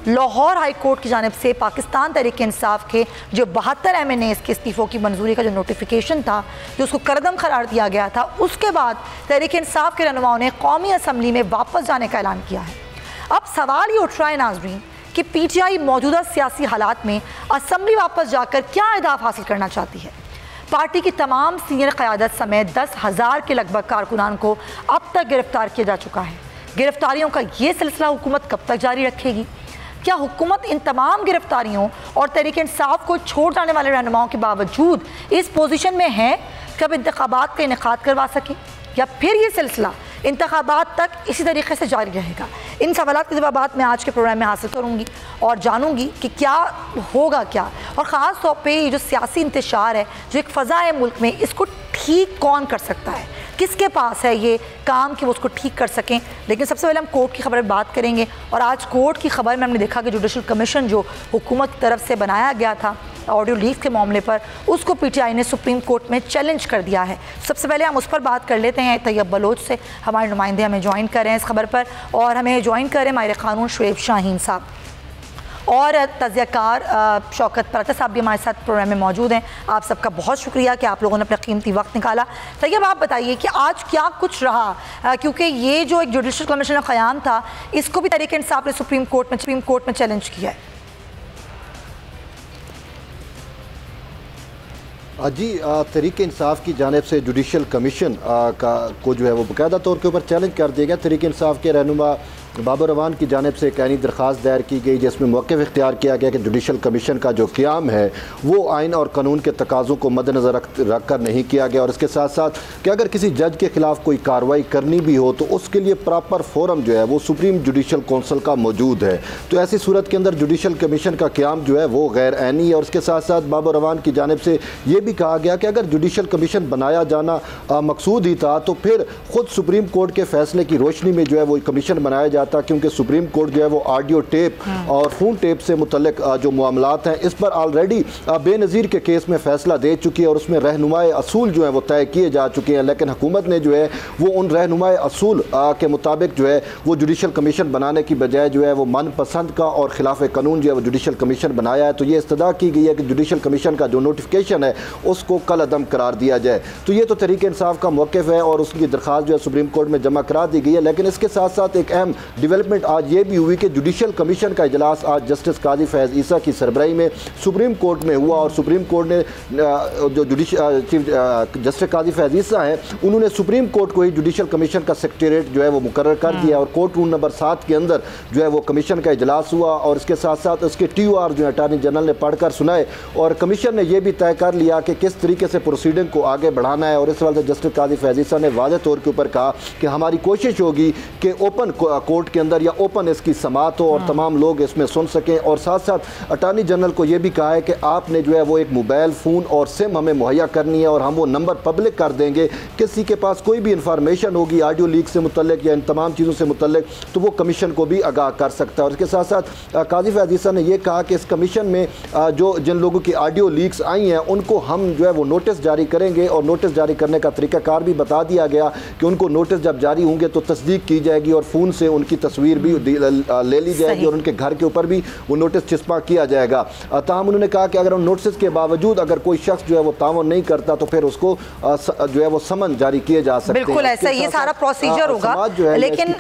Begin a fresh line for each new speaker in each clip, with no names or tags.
Lahore high court की जानिब से पाकिस्तान तहरीक इंसाफ के जो 72 MNAs के इस्तीफ़ों की मंजूरी का जो नोटिफिकेशन था, जो उसको करदम करार दिया गया था, उसके बाद तहरीक इंसाफ के रहनुमाओं ने कौमी असम्बली में वापस जाने का ऐलान किया है। अब सवाल ये उठ रहा है नाज़रीन कि PTI मौजूदा सियासी हालात में असम्बली वापस जाकर क्या अहदाफ हासिल करना चाहती है। पार्टी की तमाम सीनियर क़यादत समेत 10,000 के लगभग कारकुनान को अब तक गिरफ्तार किया जा चुका है। गिरफ्तारियों का ये सिलसिला हुकूमत कब तक जारी रखेगी? क्या हुकूमत इन तमाम गिरफ्तारियों और तहरीक इंसाफ को छोड़ जाने वाले रहनुमाओं के बावजूद इस पोजीशन में है कब इंतखाबात का इनेकाद करवा सके, या फिर ये सिलसिला इंतखाबात तक इसी तरीके से जारी रहेगा? इन सवालों के जवाब मैं आज के प्रोग्राम में हासिल करूँगी और जानूँगी कि क्या होगा क्या, और ख़ास तौर पे ये जो सियासी इंतशार है, जो एक फ़ज़ा है मुल्क में, इसको ठीक कौन कर सकता है, किसके पास है ये काम कि वो उसको ठीक कर सकें। लेकिन सबसे पहले हम कोर्ट की खबर बात करेंगे, और आज कोर्ट की खबर में हमने देखा कि जुडिशल कमीशन जो हुकूमत की तरफ से बनाया गया था ऑडियो लीक के मामले पर, उसको PTI ने सुप्रीम कोर्ट में चैलेंज कर दिया है। सबसे पहले हम उस पर बात कर लेते हैं। तैयब बलोच से हमारे नुमाइंदे हमें ज्वाइन कर रहे हैं इस खबर पर, और हमें ज्वाइन कर रहे हैं माहिर क़ानून शुएब शाहीन साहब, और तज़ियाकार शौकत पराचा साहब भी हमारे साथ प्रोग्राम में मौजूद हैं। आप सबका बहुत शुक्रिया कि आप लोगों ने अपना कीमती वक्त निकाला। तैयब, आप बताइए कि आज क्या कुछ रहा, क्योंकि ये जो एक जुडिशल कमीशन का क़याम था, इसको भी तहरीक इंसाफ ने सुप्रीम कोर्ट में चैलेंज किया है।
जी, तहरीक इंसाफ की जानिब से जुडिशल कमीशन को जो है वो बाकायदा तौर के ऊपर चैलेंज कर दिया गया। तहरीक इंसाफ के रहनुमा बाबर रवान की जानिब से एक आइनी दरख्वास्त दायर की गई, जिसमें मौक़िफ़ इख्तियार किया गया कि जुडिशल कमीशन का जो क़याम है वो आइन और कानून के तकाज़ों को मद्देनज़र रख कर नहीं किया गया, और इसके साथ साथ कि अगर किसी जज के ख़िलाफ़ कोई कार्रवाई करनी भी हो तो उसके लिए प्रॉपर फोरम जो है वो सुप्रीम जुडिशल कौंसल का मौजूद है। तो ऐसी सूरत के अंदर जुडिशल कमीशन का क़याम जो है वो गैर ऐनी है। और इसके साथ साथ बाबर रवान की जानिब से ये भी कहा गया कि अगर जुडिशल कमीशन बनाया जाना मकसूद ही था तो फिर ख़ुद सुप्रीम कोर्ट के फ़ैसले की रोशनी में जो है वो कमीशन बनाया जाता, क्योंकि सुप्रीम कोर्ट जो है वो ऑडियो टेप और फ़ोन टेप से मुतल्लिक जो मामलात हैं इस पर ऑलरेडी बेनज़ीर के केस में फ़ैसला दे चुकी है, और उसमें रहनुमाए असूल जो है वो तय किए जा चुके हैं। लेकिन हुकूमत ने जो है वो उन रहनुमाए असूल के मुताबिक जो है वो जुडिशल कमीशन बनाने की बजाय जो है वो मनपसंद का और खिलाफ कानून जो है वो जुडिशल कमीशन बनाया है। तो ये इस्तदा की गई है कि जुडिशल कमीशन का जो नोटिफिकेशन है उसको कल अदम करार दिया जाए। तो ये तो तहरीक इंसाफ का मौक़िफ़ है और उसकी दरख्वास्त जो है सुप्रीम कोर्ट में जमा करा दी गई है। लेकिन इसके साथ साथ एक अहम डेवलपमेंट आज ये भी हुई कि जुडिशल कमीशन का इजलास आज जस्टिस काजी फैज़ ईसा की सरबराही में सुप्रीम कोर्ट में हुआ, और सुप्रीम कोर्ट ने जो चीफ जस्टिस काजी फैज़ ईसा हैं उन्होंने सुप्रीम कोर्ट को ही जुडिशल कमीशन का सेक्रेटेरिएट जो है वो मुकर्रर कर दिया, और कोर्ट रूल नंबर 7 के अंदर जो है वो कमीशन का इजलास हुआ, और इसके साथ साथ उसके TOR जो है अटार्नी जनरल ने पढ़कर सुनाए, और कमीशन ने यह भी तय कर लिया कि किस तरीके से प्रोसीडिंग को आगे बढ़ाना है। और इस वजह से जस्टिस काजी फैज़ ईसा ने वाज़ेह तौर के ऊपर कहा कि हमारी कोशिश होगी कि ओपन कोर्ट के अंदर या ओपन इसकी समाअत हो और तमाम लोग इसमें सुन सकें, और साथ साथ अटार्नी जनरल को यह भी कहा है कि आपने जो है वो एक मोबाइल फ़ोन और सिम हमें मुहैया करनी है, और हम वो नंबर पब्लिक कर देंगे। किसी के पास कोई भी इंफॉर्मेशन होगी ऑडियो लीक से मुतल्लिक या इन तमाम चीज़ों से मुतल्लिक तो वो कमीशन को भी आगाह कर सकता है। और इसके साथ साथ काजी फैज़ ईसा ने यह कहा कि इस कमीशन में जो जिन लोगों की ऑडियो लीक्स आई हैं उनको हम जो है वो नोटिस जारी करेंगे, और नोटिस जारी करने का तरीक़ाकार भी बता दिया गया कि उनको नोटिस जब जारी होंगे तो तस्दीक की जाएगी और फ़ोन से उनकी तस्वीर भी ले ली जाएगी और उनके घर के ऊपर भी वो नोटिस चिस्पा किया जाएगा। ताहम उन्होंने कहा कि अगर उन नोटिस के बावजूद अगर कोई शख्स जो है वो तावन नहीं करता तो फिर उसको जो है वो समन जारी किए जा सकते हैं।
बिल्कुल ऐसा ये सारा प्रोसीजर होगा, लेकिन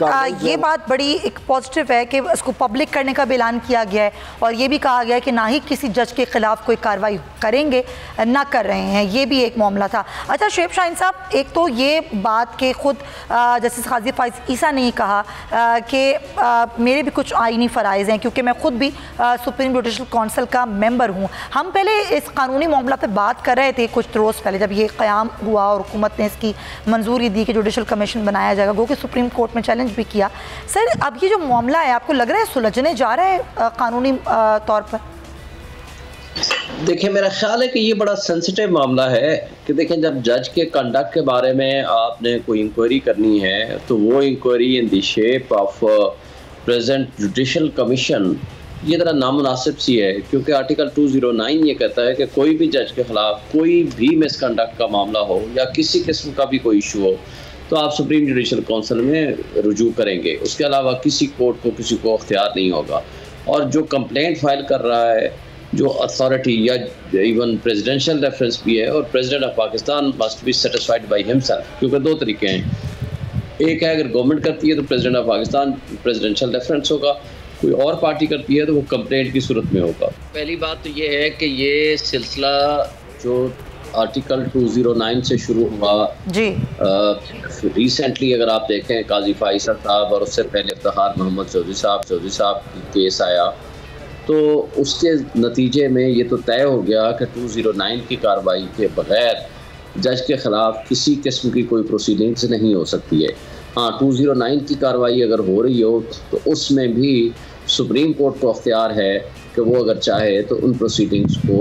ये बात बड़ी एक पॉजिटिव है कि इसको पब्लिक करने का भी ऐलान किया गया है, और ये भी कहा गया है कि ना ही किसी जज के खिलाफ कोई कार्रवाई करेंगे ना कर रहे हैं, ये भी एक मामला था। अच्छा शुएब शाहीन साहब, एक तो ये बात के खुद जस्टिस काजी फैज़ ईसा ने कहा कि मेरे भी कुछ आईनी फ़राइज़ हैं, क्योंकि मैं ख़ुद भी सुप्रीम जुडिशल कौंसिल का मेंबर हूँ। हम पहले इस कानूनी मामला पर बात कर रहे थे कुछ रोज़ पहले जब ये क़याम हुआ और हुकूमत ने इसकी मंजूरी दी कि जुडिशल कमीशन बनाया जाएगा, गो कि सुप्रीम कोर्ट में चैलेंज भी किया। सर, अब ये जो मामला है आपको लग रहा है सुलझने जा रहा है कानूनी तौर पर?
देखिए, मेरा ख्याल है कि ये बड़ा सेंसिटिव मामला है कि देखें, जब जज के कंडक्ट के बारे में आपने कोई इंक्वायरी करनी है तो वो inquiry in the shape of present judicial commission ये ज़रा नामुनासिब सी है, क्योंकि आर्टिकल 209 ये कहता है कि कोई भी जज के ख़िलाफ़ कोई भी मिसकंडक्ट का मामला हो या किसी किस्म का भी कोई इशू हो तो आप सुप्रीम जुडिशल कौंसिल में रुजू करेंगे, उसके अलावा किसी कोर्ट को किसी को अख्तियार नहीं होगा। और जो कंप्लेंट फाइल कर रहा है जो अथॉरिटी या इवन प्रेसिडेंशियल रेफरेंस भी है, और president of Pakistan must be satisfied by himself, क्योंकि दो तरीके हैं। एक है अगर गवर्नमेंट करती है तो president of Pakistan presidential reference होगा, कोई और पार्टी करती है तो वो कंप्लेंट की सूरत में होगा। पहली बात तो ये है कि ये सिलसिला जो आर्टिकल 209 से शुरू हुआ
जी,
रिसेंटली अगर आप देखें काजी फाइसा साहब और उससे पहले इफ्तिखार मोहम्मद चौधरी साहब केस आया, तो उसके नतीजे में ये तो तय हो गया कि 209 की कार्रवाई के बगैर जज के ख़िलाफ़ किसी किस्म की कोई प्रोसीडिंग्स नहीं हो सकती है। हाँ, 209 की कार्रवाई अगर हो रही हो तो उसमें भी सुप्रीम कोर्ट को अख्तियार है कि वो अगर चाहे तो उन प्रोसीडिंग्स को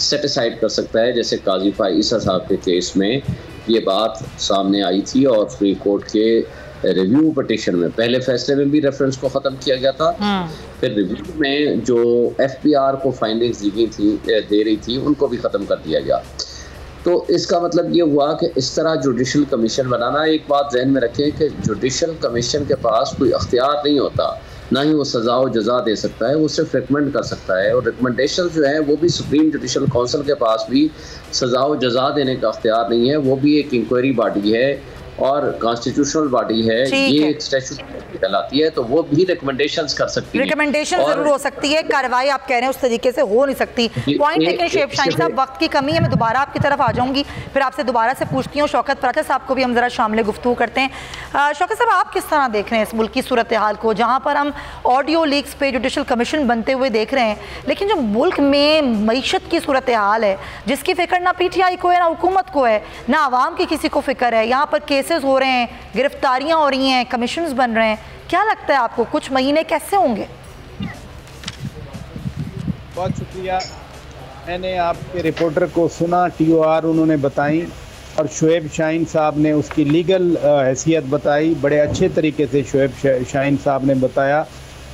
सेट असाइड कर सकता है। जैसे काजी फाइसा साहब के केस में ये बात सामने आई थी और सुप्रीम कोर्ट के रिव्यू पटिशन में पहले फैसले में भी रेफरेंस को ख़त्म किया गया था, फिर रिव्यू में जो FPR को फाइंडिंग्स दे रही थी उनको भी ख़त्म कर दिया गया। तो इसका मतलब ये हुआ कि इस तरह जुडिशल कमीशन बनाना, एक बात जहन में रखें कि जुडिशल कमीशन के पास कोई अख्तियार नहीं होता, ना ही वो सज़ा व जज़ा दे सकता है, वो सिर्फ रिकमेंड कर सकता है। और रिकमेंडेशन जो है वो भी सुप्रीम जुडिशल काउंसिल के पास भी सज़ा व जज़ा देने का अख्तियार नहीं है, वो भी एक इंक्वायरी बॉडी है और कॉन्स्टिट्यूशनल बॉडी है, ये एक स्टैट्यूटरी कहलाती है, तो वो भी रिकमेंडेशंस कर सकती है।
रिकमेंडेशन जरूर हो सकती है, कार्रवाई आप कह रहे हैं उस तरीके से हो नहीं सकती। पॉइंट लेकिन शेख शाहीन साहब वक्त की कमी है, मैं दोबारा आपकी तरफ आ जाऊंगी, फिर आपसे दोबारा से पूछती हूँ। शौकत पराचा साहब को भी हम जरा शामिल गुफ्तगू करते हैं। शौकत साहब, आप किस तरह देख रहे हैं इस मुल्क की सूरत हाल को, जहाँ पर हम ऑडियो लीक्स पे जुडिशल कमीशन बनते हुए देख रहे हैं, लेकिन जो मुल्क में मईशत की सूरत हाल है जिसकी फिक्र ना PTI को है ना हुकूमत को है ना आवाम की किसी को फिक्र है, यहाँ पर केसेस हो रहे हैं, गिरफ्तारियां हो रही हैं, कमीशंस बन रहे हैं, क्या लगता है आपको कुछ महीने कैसे होंगे?
बहुत शुक्रिया। मैंने आपके रिपोर्टर को सुना, TOR उन्होंने बताई और शुएब शाहीन साहब ने उसकी लीगल हैसियत बताई। बड़े अच्छे तरीके से शुएब शाहीन साहब ने बताया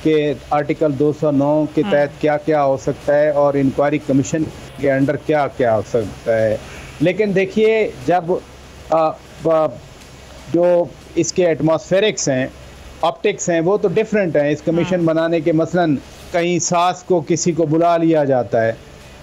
कि आर्टिकल 209 के तहत क्या क्या हो सकता है और इंक्वायरी कमीशन के अंडर क्या क्या हो सकता है। लेकिन देखिए, जब जो इसके एटमॉस्फेरिक्स हैं, ऑप्टिक्स हैं, वो तो डिफरेंट हैं। इस कमीशन बनाने के मसलन कहीं सास को किसी को बुला लिया जाता है,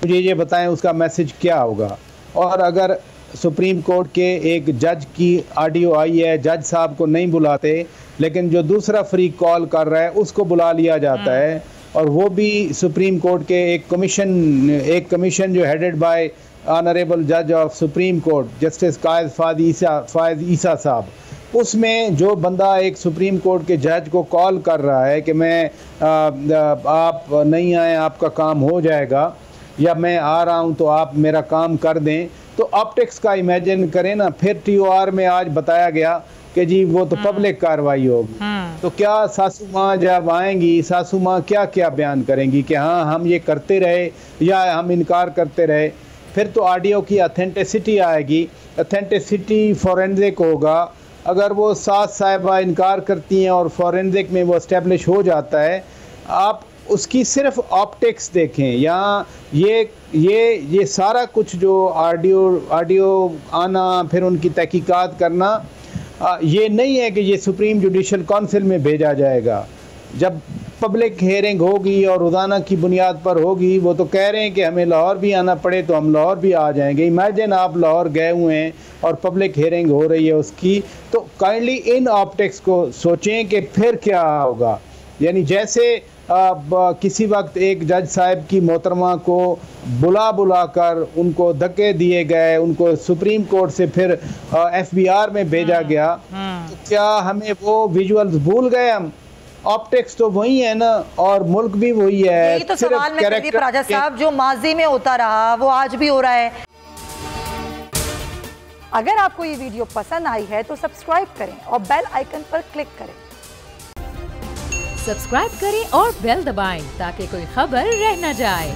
मुझे ये बताएं उसका मैसेज क्या होगा। और अगर सुप्रीम कोर्ट के एक जज की ऑडियो आई है, जज साहब को नहीं बुलाते लेकिन जो दूसरा फ्री कॉल कर रहा है उसको बुला लिया जाता है, और वो भी सुप्रीम कोर्ट के एक कमीशन जो हेडेड बाय ऑनरेबल जज ऑफ सुप्रीम कोर्ट जस्टिस कायद फायद ईसा साहब, उसमें जो बंदा एक सुप्रीम कोर्ट के जज को कॉल कर रहा है कि मैं आप नहीं आए आपका काम हो जाएगा, या मैं आ रहा हूं तो आप मेरा काम कर दें, तो ऑप्टिक्स का इमेजिन करें ना। फिर TOR में आज बताया गया कि जी वो तो पब्लिक कार्रवाई होगी, तो क्या सासू माँ जब आएंगी, सासू माँ क्या क्या बयान करेंगी कि हाँ हम ये करते रहे या हम इनकार करते रहे। फिर तो ऑडियो की ऑथेंटिसिटी आएगी, ऑथेंटिसिटी फॉरेंसिक होगा। अगर वो सास साहिबा इनकार करती हैं और फॉरेंसिक में वो इस्टेब्लिश हो जाता है, आप उसकी सिर्फ ऑप्टिक्स देखें। यहाँ ये सारा कुछ जो ऑडियो आना, फिर उनकी तहकीकात करना, ये नहीं है कि ये सुप्रीम जुडिशल काउंसिल में भेजा जाएगा। जब पब्लिक हेयरिंग होगी और रोज़ाना की बुनियाद पर होगी, वो तो कह रहे हैं कि हमें लाहौर भी आना पड़े तो हम लाहौर भी आ जाएंगे। इमेजिन आप लाहौर गए हुए हैं और पब्लिक हेयरिंग हो रही है उसकी, तो काइंडली इन ऑप्टिक्स को सोचें कि फिर क्या होगा। यानी जैसे किसी वक्त एक जज साहब की मोहतरमा को बुला कर उनको धक्के दिए गए, उनको सुप्रीम कोर्ट से फिर FBR में भेजा गया, तो क्या हमें वो विजुअल्स भूल गए हम? ऑप्टिक्स तो वही है ना, और मुल्क भी वही है।
यही तो सवाल मैं कहती राजा साहब, जो माजी में होता रहा वो आज भी हो रहा है। अगर आपको ये वीडियो पसंद आई है तो सब्सक्राइब करें और बेल आइकन पर क्लिक करें।
सब्सक्राइब करें और बेल दबाएं ताकि कोई खबर रह न जाए।